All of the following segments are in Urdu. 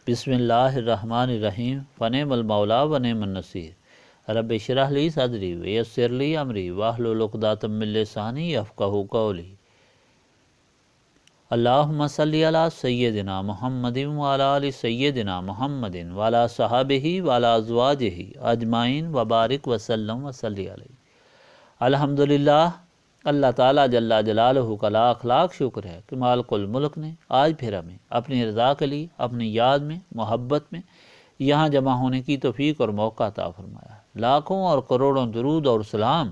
بسم اللہ الرحمن الرحیم فنعم المولا ونعم النصیر رب اشرح لی صدری ویسر لی امری واحلل عقدۃ من لسانی یفقہوا قولی اللہم صلی علی سیدنا محمد وعلی آل سیدنا محمد وعلی صحابہ وعلی ازواجہ اجمعین وبارک وسلم وصلی علیہ۔ الحمدللہ، اللہ تعالیٰ جل جلالہ کا لاکھ لاکھ شکر ہے کہ مالک الملک نے آج پھر ہمیں اپنی رضا کے لیے اپنی یاد میں محبت میں یہاں جمع ہونے کی توفیق اور موقع عطا فرمایا ہے۔ لاکھوں اور کروڑوں درود اور سلام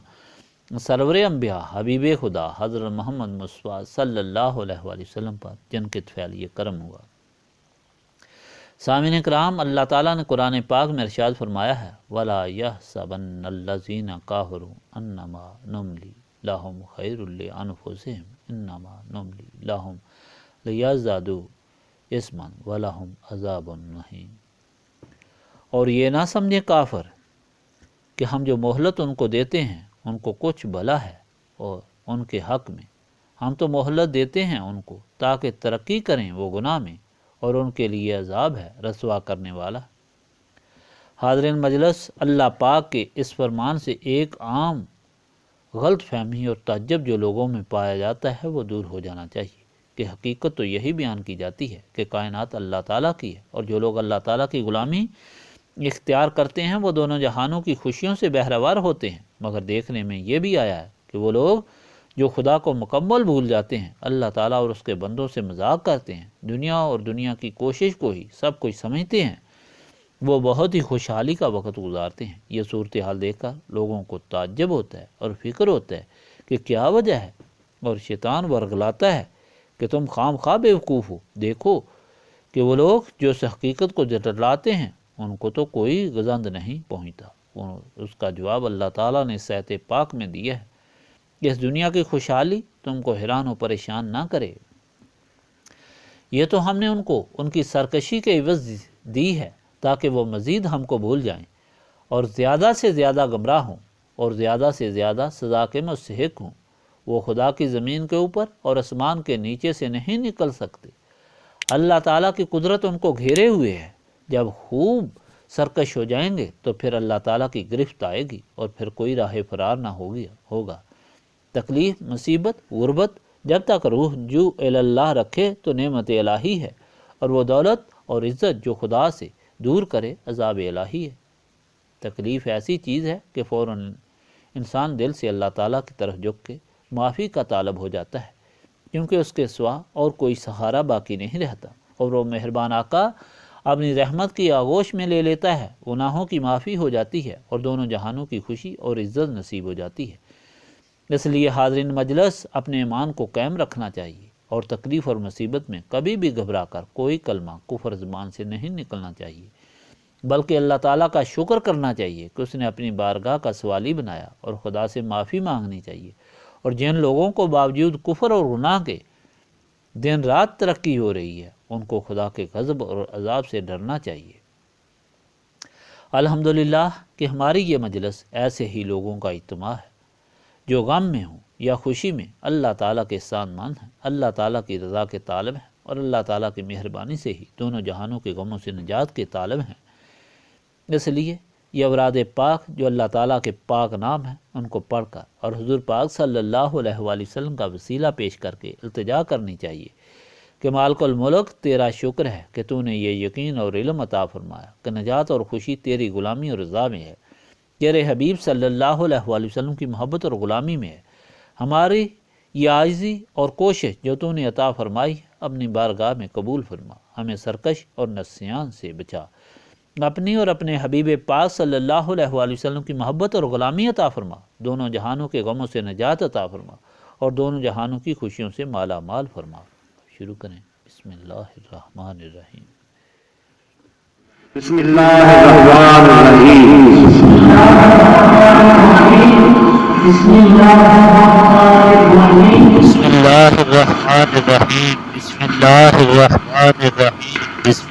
سرور انبیاء حبیب خدا حضرت محمد مصطفیٰ صلی اللہ علیہ وآلہ وسلم پر جن کے طفیل یہ کرم ہوا۔ سامعین کرام، اللہ تعالیٰ نے قرآن پاک میں ارشاد فرمایا ہے وَلَا يَحْسَبَنَّ الَّذِينَ كَفَرُوا أَنَّمَا نُمْلِي لَهُمْ خَيْرٌ لِأَنفُسِهِمْ إِنَّمَا نُمْلِي لَهُمْ لِيَزْدَادُوا إِثْمًا وَلَهُمْ عَذَابٌ مُّهِينٌ۔ اور یہ نہ سمجھے کافر کہ ہم جو مہلت ان کو دیتے ہیں ان کو کچھ بھلا ہے، اور ان کے حق میں ہم تو مہلت دیتے ہیں ان کو تاکہ ترقی کریں وہ گناہ میں، اور ان کے لیے عذاب ہے رسوا کرنے والا۔ حاضرین مجلس، اللہ پاک کے اس فرمان سے ایک عام غلط فہمی اور تعجب جو لوگوں میں پایا جاتا ہے وہ دور ہو جانا چاہیے کہ حقیقت تو یہی بیان کی جاتی ہے کہ کائنات اللہ تعالیٰ کی ہے، اور جو لوگ اللہ تعالیٰ کی غلامی اختیار کرتے ہیں وہ دونوں جہانوں کی خوشیوں سے بہرہور ہوتے ہیں۔ مگر دیکھنے میں یہ بھی آیا ہے کہ وہ لوگ جو خدا کو مکمل بھول جاتے ہیں، اللہ تعالیٰ اور اس کے بندوں سے مذاق کرتے ہیں، دنیا اور دنیا کی کوشش کو ہی سب کچھ سمجھتے ہیں، وہ بہت ہی خوشحالی کا وقت گزارتے ہیں۔ یہ صورتحال دیکھ کر لوگوں کو تعجب ہوتا ہے اور فکر ہوتا ہے کہ کیا وجہ ہے، اور شیطان ورغلاتا ہے کہ تم خام خواہ بیوقوف ہو۔ دیکھو کہ وہ لوگ جو اس حقیقت کو جھٹلاتے ہیں ان کو تو کوئی گزند نہیں پہنچتا۔ اس کا جواب اللہ تعالیٰ نے صحت پاک میں دیا ہے کہ اس دنیا کی خوشحالی تم کو حیران و پریشان نہ کرے، یہ تو ہم نے ان کو ان کی سرکشی کے عوض دی ہے تاکہ وہ مزید ہم کو بھول جائیں اور زیادہ سے زیادہ گمراہ ہوں اور زیادہ سے زیادہ سزا کے مستحق ہوں۔ وہ خدا کی زمین کے اوپر اور آسمان کے نیچے سے نہیں نکل سکتے۔ اللہ تعالیٰ کی قدرت ان کو گھیرے ہوئے ہے۔ جب خوب سرکش ہو جائیں گے تو پھر اللہ تعالیٰ کی گرفت آئے گی اور پھر کوئی راہ فرار نہ ہوگا۔ تکلیف، مصیبت، غربت جب تک روح جو اللہ رکھے تو نعمت الہی ہے، اور وہ دولت اور عزت جو خدا سے دور کرے عذاب الہی ہے۔ تکلیف ایسی چیز ہے کہ فوراً انسان دل سے اللہ تعالیٰ کی طرف جھک کے معافی کا طالب ہو جاتا ہے، کیونکہ اس کے سوا اور کوئی سہارا باقی نہیں رہتا، اور وہ مہربان آقا اپنی رحمت کی آغوش میں لے لیتا ہے، گناہوں کی معافی ہو جاتی ہے اور دونوں جہانوں کی خوشی اور عزت نصیب ہو جاتی ہے۔ اس لیے حاضرین مجلس، اپنے ایمان کو قائم رکھنا چاہیے اور تکلیف اور مصیبت میں کبھی بھی گھبرا کر کوئی کلمہ کفر زبان سے نہیں نکلنا چاہیے، بلکہ اللہ تعالیٰ کا شکر کرنا چاہیے کہ اس نے اپنی بارگاہ کا سوالی بنایا، اور خدا سے معافی مانگنی چاہیے، اور جن لوگوں کو باوجود کفر اور گناہ کے دن رات ترقی ہو رہی ہے ان کو خدا کے غضب اور عذاب سے ڈرنا چاہیے۔ الحمدللہ کہ ہماری یہ مجلس ایسے ہی لوگوں کا اجتماع ہے جو غم میں ہوں یا خوشی میں اللہ تعالیٰ کے احسان مند ہیں، اللہ تعالیٰ کی رضا کے طالب ہیں، اور اللہ تعالیٰ کی مہربانی سے ہی دونوں جہانوں کے غموں سے نجات کے طالب ہیں۔ اس لیے یہ اوراد پاک جو اللہ تعالیٰ کے پاک نام ہیں ان کو پڑھ کر اور حضور پاک صلی اللہ علیہ وآلہ وسلم کا وسیلہ پیش کر کے التجا کرنی چاہیے کہ مالک الملک تیرا شکر ہے کہ تو نے یہ یقین اور علم عطا فرمایا کہ نجات اور خوشی تیری غلامی اور رضا میں ہے، تیرے حبیب صلی اللہ علیہ وآلہ وسلم کی محبت اور غلامی میں ہے۔ ہماری یہ عاجزی اور کوشش جو تو نے عطا فرمائی اپنی بارگاہ میں قبول فرما، ہمیں سرکش اور نسیان سے بچا، اپنی اور اپنے حبیب پاک صلی اللہ علیہ وآلہ وسلم کی محبت اور غلامی عطا فرما، دونوں جہانوں کے غموں سے نجات عطا فرما، اور دونوں جہانوں کی خوشیوں سے مالا مال فرما۔ شروع کریں۔ بسم اللہ الرحمن الرحیم۔ بسم اللہ الرحمن الرحیم۔ بسم اللہ الرحمن الرحیم۔ بسم اللہ الرحمن الرحیم۔ بسم اللہ الرحمن الرحیم۔ بسم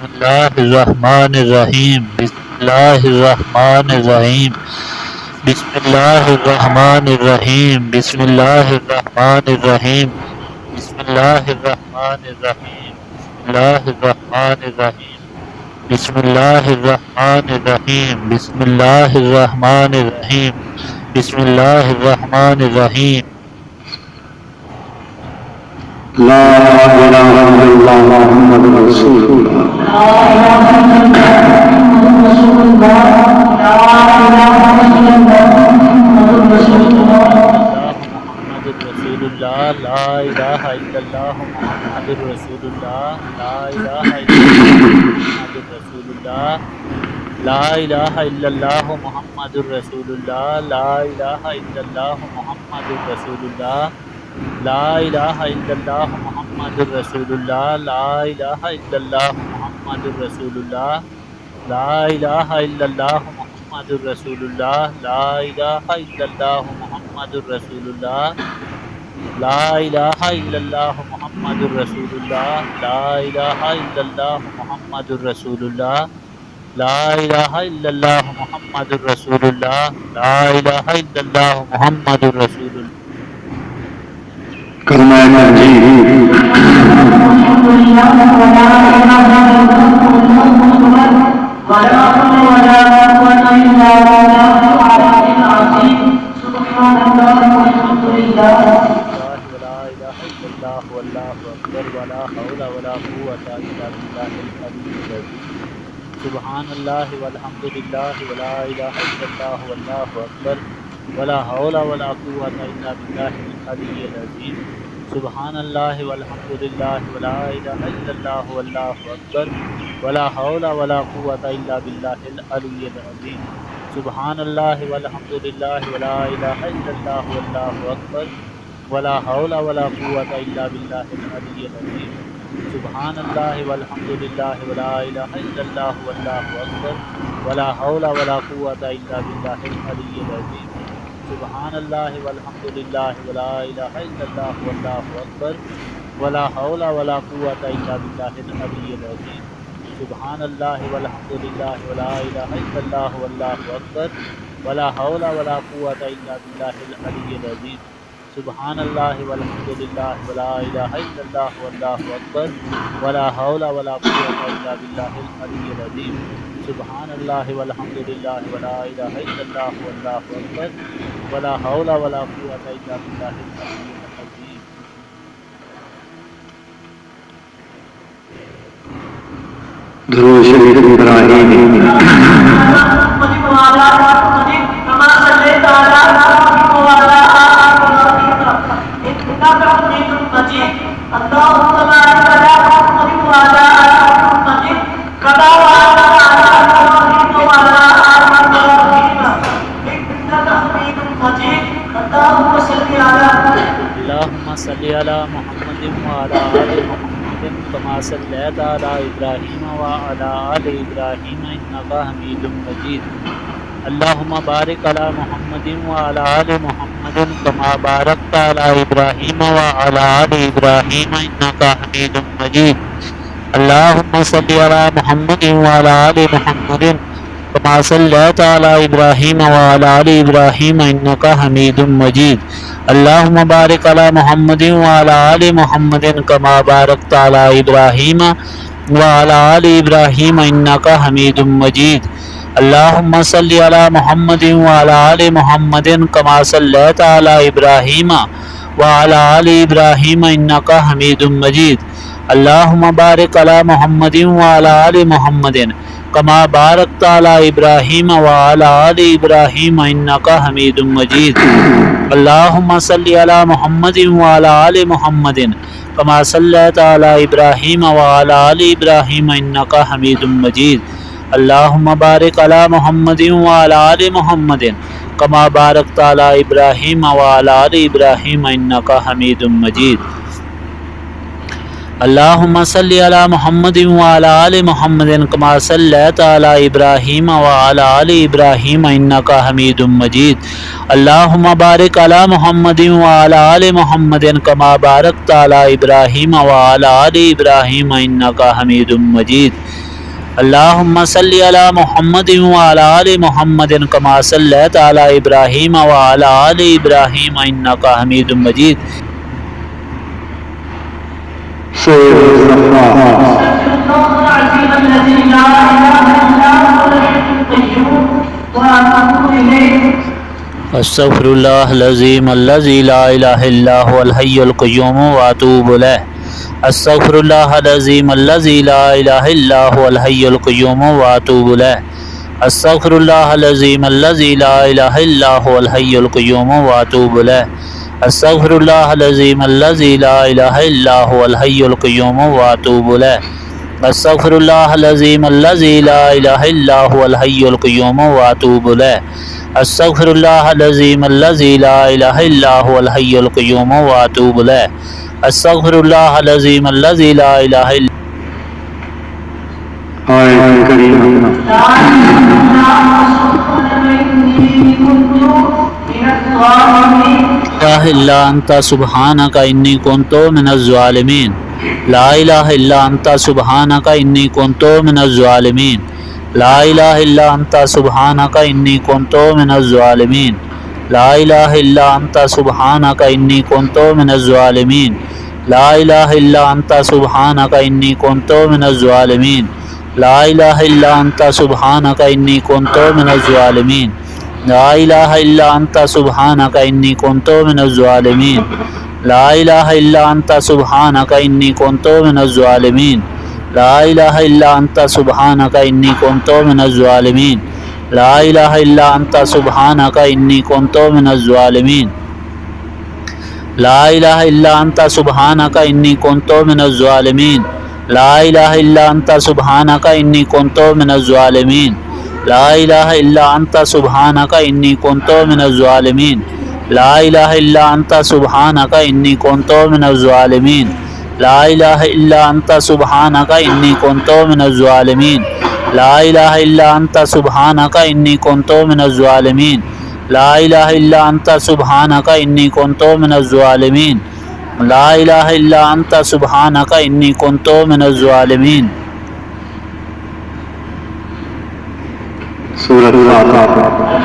اللہ الرحمن الرحیم۔ بسم اللہ الرحمن الرحیم۔ بسم اللہ الرحمن الرحیم۔ بسم اللہ الرحمن الرحیم۔ بسم اللہ الرحمن الرحیم۔ بسم اللہ الرحمن الرحیم بسم اللہ الرحمن الرحیم بسم اللہ الرحمن الرحیم لا إله إلا الله محمد رسول الله لا إله إلا الله محمد رسول الله لا إله إلا الله محمد رسول الله لا إله إلا الله محمد رسول الله لا إله إلا الله محمد رسول الله لا إله إلا الله محمد رسول الله لا إله إلا الله محمد رسول الله لا إله إلا الله محمد رسول الله لا إله إلا الله محمد رسول الله لا إله إلا الله محمد رسول الله لا إله إلا الله محمد رسول الله لا إله إلا الله محمد رسول الله لا إله إلا الله محمد رسول الله کلمہ تنزیل سبحان اللہ والحمد للہ ولا الہ الا اللہ واللہ اکبر ولا حول ولا قوة الا باللہ العلی العظیم سبحان اللہ والحمد للہ ولا الہ الا اللہ واللہ اکبر ولا حول ولا قوة الا باللہ العلی العظیم سبحان اللہ والحمد للہ ولا الہ الا اللہ واللہ اکبر ولا حول ولا قوة الا باللہ العلی العظیم سبحان اللہ والحمد للہ ولا الہ الا اللہ واللہ اکبر ولا حول ولا قوة الا باللہ العلی العظیم سبحان اللہ والحمد للہ ولا الہ الا اللہ واللہ اکبر ولا حول ولا قوة الا باللہ العلی العظیم سبحان اللہ والحمد للہ ولا الہ الا اللہ واللہ اکبر ولا حول ولا قوة الا باللہ العلی العظیم سبحان اللہ والحمد للہ ولا الہ الا اللہ واللہ اکبر ولا حول ولا قوة الا باللہ العلی العظیم سبحان اللہ والحمد للہ ولا الہ الا اللہ واللہ اکبر ولا حول ولا قوة الا باللہ العلی العظیم درود شریف ابراہیمی اللہم صلی علی محمد وعلی آل محمد کما صلیت علی ابراہیم وعلی آل ابراہیم انکا حمید مجید اللہم بارک علی محمد وعلی آل محمد کما بارکت علی ابراہیم وعلی آل ابراہیم انکا حمید مجید اللہم صلی علی محمد وعلی آل محمد کما صلیت علی ابراہیم وعلی آل ابراہیم انکا حمید مجید اللہم بارک علی محمد وعلی آل محمد کما بارکت علی ابراہیم وعلی آل ابراہیم انکا حمید مجید اللہم صلی علی محمد وعلی آل محمد کما صلیت علی ابراہیم وعلی آل ابراہیم انکا حمید مجید اللہم بارک علی محمد وعلی آل محمد کما بارکت علی ابراہیم وعلی آل ابراہیم انکا حمید مجید اللہم صلی علی محمد وعلی آل محمد کما صلیت علی ابراہیم وعلی آل ابراہیم انکا حمید مجید اللہم بارک علی محمد وعلی آل محمد کما بارکت علی ابراہیم وعلی آل ابراہیم انکا حمید مجید اللہم صلی علی محمد وعلی آل محمد کما صلیت علی ابراہیم وعلی آل ابراہیم انکا حمید مجید اللہم بارک علی محمد وعلی آل محمد کما بارکت علی ابراہیم وعلی آل ابراہیم انکا حمید مجید اللہم صلی علی محمد وعلی آل محمد کما صلیت علی ابراہیم وعلی آل ابراہیم انکا حمید مجید سید الصفات استغفر اللہ العظیم الذی لا الہ الا هو الحی القیوم واتوب الیہ استغفر اللہ العظیم الذی لا الہ الا هو الحی القیوم واتوب الیہ استغفر اللہ العظیم الذی لا الہ الا هو الحی القیوم واتوب الیہ استغفر اللہ العظیم الذی لا الہ الا هو الحی القیوم واتوب الیہ استغفر اللہ العظیم الذی لا الہ الا هو الحی القیوم واتوب الیہ استغفر اللہ العظیم الذی لا الہ الا هو الحی القیوم واتوب الیہ استغفر اللہ العظیم الذی لا الہ الا آیت کریمہ لا الہ الا انت سبحانک انی کنت من الظالمین لا الہ الا انت سبحانک انی کنت من الظالمین لا الہ الا انت سبحانک انی کنت من الظالمین لا الہ الا انت سبحانک انی کنت من الظالمین لا الہ الا انت سبحانک انی کنت من الظالمین لا الہ الا انت سبحانک انی کنت من الظالمین لا الہ الا انت سبحانک انی کنت من الظالمین لا الہ الا انت سبحانک انی کنت من الظالمین لا الہ الا انت سبحانک انی کنت من الظالمین لا الہ الا انت سبحانک انی کنت من الظالمین لا الہ الا انت سبحانک انی کنت من الظالمین لا الہ الا انت سبحانک انی کنت من الظالمین لا الہ الا انت سبحانک انی کنت من الظالمین لا الہ الا انت سبحانک انی کنت من الظالمین لا الہ الا انت سبحانک انی کنت من الظالمین لا الہ الا انت سبحانک انی کنت من الظالمین لا الہ الا انت سبحانک انی کنت من الظالمین لا الہ الا انت سبحانک انی کنت من الظالمین سورۃ الفاتحہ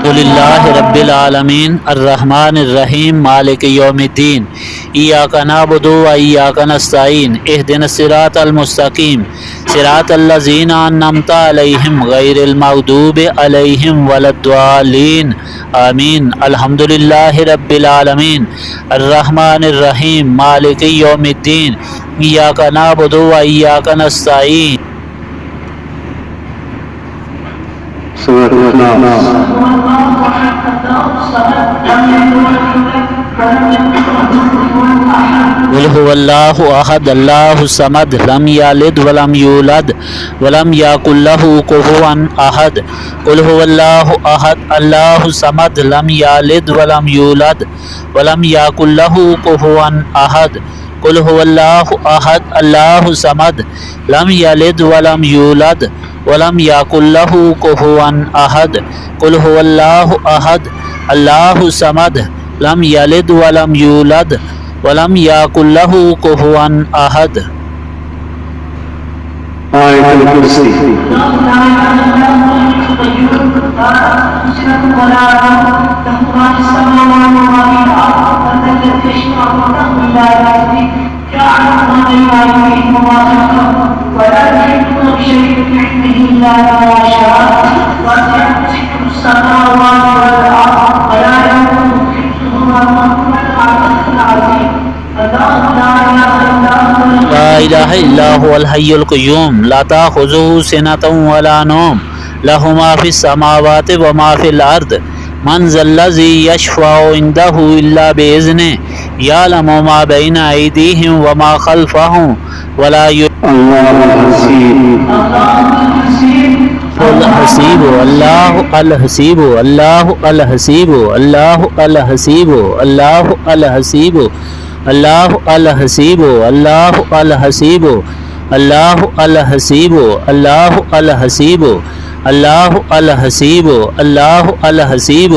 للہ رب العالمین الرحمن الرحیم مالک یوم الدین ایاک نعبد و ایاک نستعین اہدنا الصراط المستقیم صراط الذین انعمت علیہم غیر المغضوب علیہم ولا الضالین آمین الحمد للہ رب العالمین الرحمن الرحیم مالک یوم الدین ایاک نعبد و ایاک نستعین سورۃ الناس قل هو اللہ احد اللہ الصمد لم یلد ولم یولد ولم یکن له کفوا احد قل هو اللہ احد اللہ الصمد لم یلد ولم یولد ولم یکن له کفوا احد قل هو اللہ احد اللہ الصمد لم یلد ولم یولد ولم یکن له کفوا احد قل هو اللہ احد اللہ الصمد لم یلد ولم یولد ولم یکن له کفوا احد آیت الکرسی لا الہ الا هو الحی القیوم لا تأخذه سنة ولا نوم له ما في السماوات وما في الأرض من ذا الذي يشفع عنده إلا بإذنه يعلم ما بين أيديهم وما خلفهم ولا الحسیب اللہ الحسیب اللہ الحسیب اللہ الحسیب اللہ الحسیب اللہ الحسیب اللہ الحسیب اللہ الحسیب اللہ الحسیب اللہ الحسیب اللہ الحسیب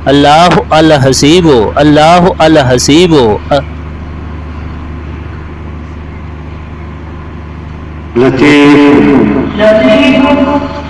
اللہ الحسیب اللہ الحسیب لطیف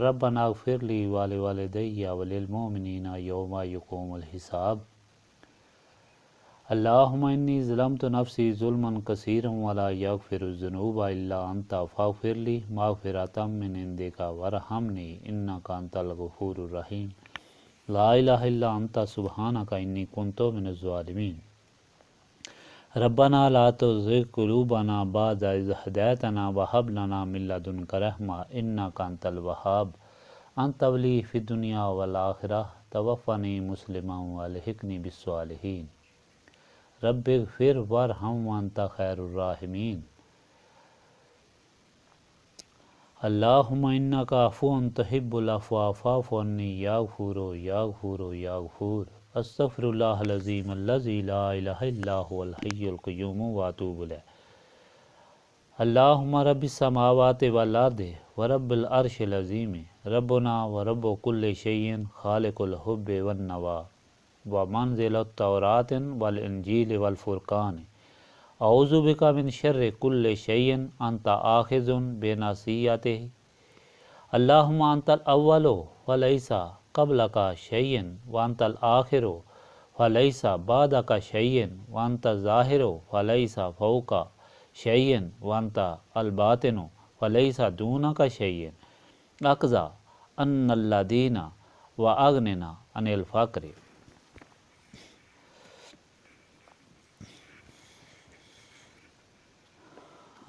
ربنا اغفر لی ولوالدی وللمؤمنین یوم یقوم الحساب اللہم انی ظلمت نفسی ظلما کثیرا ولا یغفر الذنوب الا انت فاغفر لی مغفرۃ من عندک وارحمنی انک انت الغفور الرحیم لا الہ الا انت سبحانک انی کنت من الظالمین ربنا لا تزغ قلوبنا بعد اذ ہدیتنا وہب لنا من لدنک رحمۃ انک انت الوہاب انت ولی فی الدنیا والآخرہ توفنی مسلما والحقنی بالصالحین رب اغفر وارحم وانت خیر الراحمین اللہم انک عفو تحب العفو فاعف عنی یا غفور یا غفور یا غفور استغفر اللہ العظیم الذی لا الہ الا هو الحی القیوم واتوب الیہ اللہم رب السماوات والارض ورب العرش العظیم ربنا ورب کل شیء خالق الحب والنوا ومنزل التوراۃ والانجیل والفرقان اعوذ بک من شر کل شیء انت آخذ بناصیتہ اللہم انت الاول فلیس قبلک شیء وانت الآخر فلیس بعدک شیء وانت الظاہر فلیس فوق شیء وانت الباطن فلیس دونک شیء اقضی ان الدین واغننا عن الفقر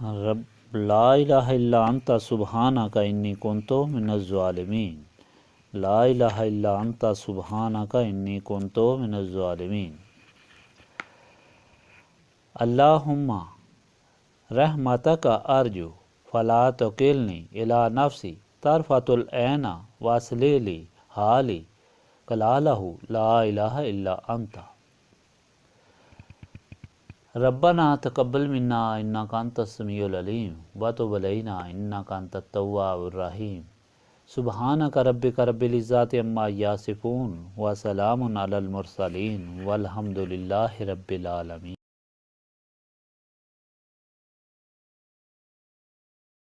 رب لا الہ الا انت سبحانک انی کنت من الظالمین لا الہ الا انت سبحانک انی کنت من الظالمین اللہم رحمتک ارجو فلا تکلنی الی نفسی طرفۃ العین واصلح لی حالی کلالہ لا الہ الا انت ربنا تقبل منا انک انت السمیع العلیم وتب علینا انک انت التواب الرحیم سبحانک ربک رب العزۃ عما یصفون وسلام علی المرسلین والحمد للہ رب العالمین.